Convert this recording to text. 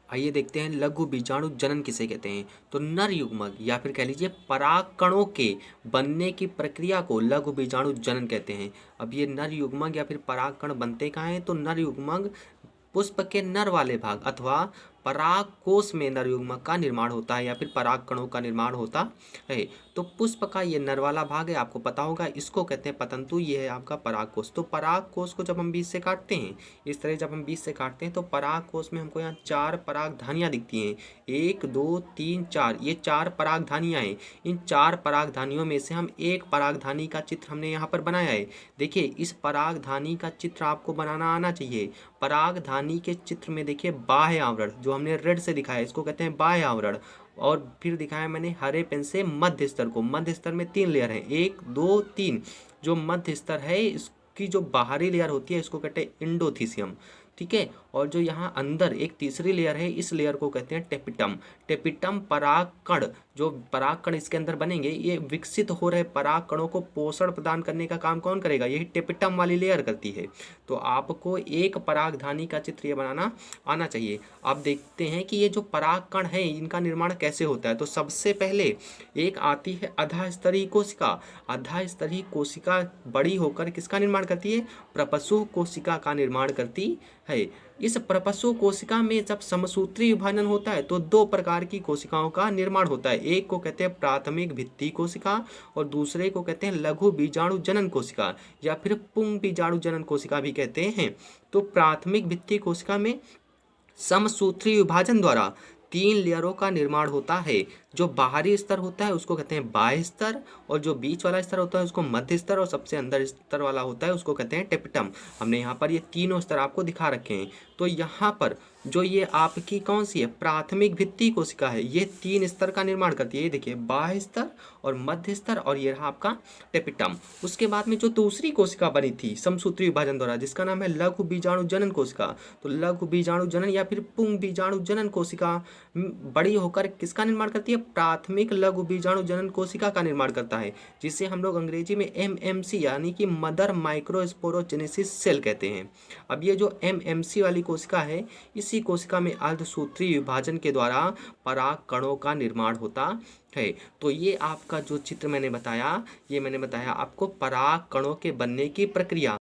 आइए देखते हैं लघु बीजाणु जनन किसे कहते हैं। तो नर युग्मक या फिर कह लीजिए पराग कणों के बनने की प्रक्रिया को लघु बीजाणु जनन कहते हैं। अब ये नर युग्मक या फिर पराग कण बनते कहाँ हैं? तो नर युग्मक पुष्प के नर वाले भाग अथवा पराग कोश में नर युग्मक का निर्माण होता है या फिर पराग कणों का निर्माण होता है। तो पुष्प का ये नर वाला भाग है, आपको पता होगा, इसको कहते हैं पतंतु। ये है आपका पराग कोश। तो पराग कोश को जब हम बीच से काटते हैं, इस तरह जब हम बीच से काटते हैं तो पराग कोश में हमको यहाँ 4 परागधानियाँ दिखती हैं। 1 2 3 4, ये 4 परागधानियाँ हैं। इन 4 परागधानियों में से हम एक परागधानी का चित्र हमने यहाँ पर बनाया है। देखिए, इस परागधानी का चित्र आपको बनाना आना चाहिए। परागधानी के चित्र में देखिए बाह्य आवरण, जो हमने रेड से दिखाया इसको कहते हैं बाह्य आवरण। और फिर दिखाया मैंने हरे पेन से मध्य स्तर को। मध्य स्तर में 3 लेयर हैं, 1 2 3। जो मध्य स्तर है इसकी जो बाहरी लेयर होती है इसको कहते हैं इंडोथीसियम। ठीक है। और जो यहाँ अंदर एक तीसरी लेयर है, इस लेयर को कहते हैं टेपिटम। टेपिटम परागकण, जो परागकण इसके अंदर बनेंगे, ये विकसित हो रहे परागकणों को पोषण प्रदान करने का काम कौन करेगा? यही टेपिटम वाली लेयर करती है। तो आपको एक परागधानी का चित्र ये बनाना आना चाहिए। आप देखते हैं कि ये जो परागकण है इनका निर्माण कैसे होता है। तो सबसे पहले एक आती है अधा स्तरीय कोशिका। अधा स्तरीय कोशिका बड़ी होकर किसका निर्माण करती है? प्रपशु कोशिका का निर्माण करती है। इस प्रपशु कोशिका में जब समसूत्री विभाजन होता है तो 2 प्रकार की कोशिकाओं का निर्माण होता है। एक को कहते हैं प्राथमिक भित्ति कोशिका और दूसरे को कहते हैं लघु बीजाणु जनन कोशिका या फिर पुंग बीजाणु जनन कोशिका भी कहते हैं। तो प्राथमिक भित्ति कोशिका में समसूत्री विभाजन द्वारा 3 लेयरों का निर्माण होता है। जो बाहरी स्तर होता है उसको कहते हैं बाह्य स्तर, और जो बीच वाला स्तर होता है उसको मध्य स्तर, और सबसे अंदर स्तर वाला होता है उसको कहते हैं टेपिटम। हमने यहाँ पर ये तीनों स्तर आपको दिखा रखे हैं। तो यहाँ पर जो ये आपकी कौन सी है? प्राथमिक भित्ति कोशिका है। ये 3 स्तर का निर्माण करती है। ये देखिए बाह्य स्तर और मध्य स्तर और ये रहा आपका टेपिटम। उसके बाद में जो दूसरी कोशिका बनी थी समसूत्री विभाजन द्वारा, जिसका नाम है लघु बीजाणु जनन कोशिका। तो लघु बीजाणु जनन या फिर पुंग बीजाणु जनन कोशिका बड़ी होकर किसका निर्माण करती है? प्राथमिक लघु बीजाणु जनन कोशिका का निर्माण करता है, जिसे हम लोग अंग्रेजी में एमएमसी यानी कि मदर माइक्रोस्पोरोजेनेसिस सेल कहते हैं। अब ये जो एमएमसी वाली कोशिका है, इसी कोशिका में अर्धसूत्री विभाजन के द्वारा पराग कणों का निर्माण होता है। तो ये आपका जो चित्र मैंने बताया, ये मैंने बताया आपको पराग कणों के बनने की प्रक्रिया।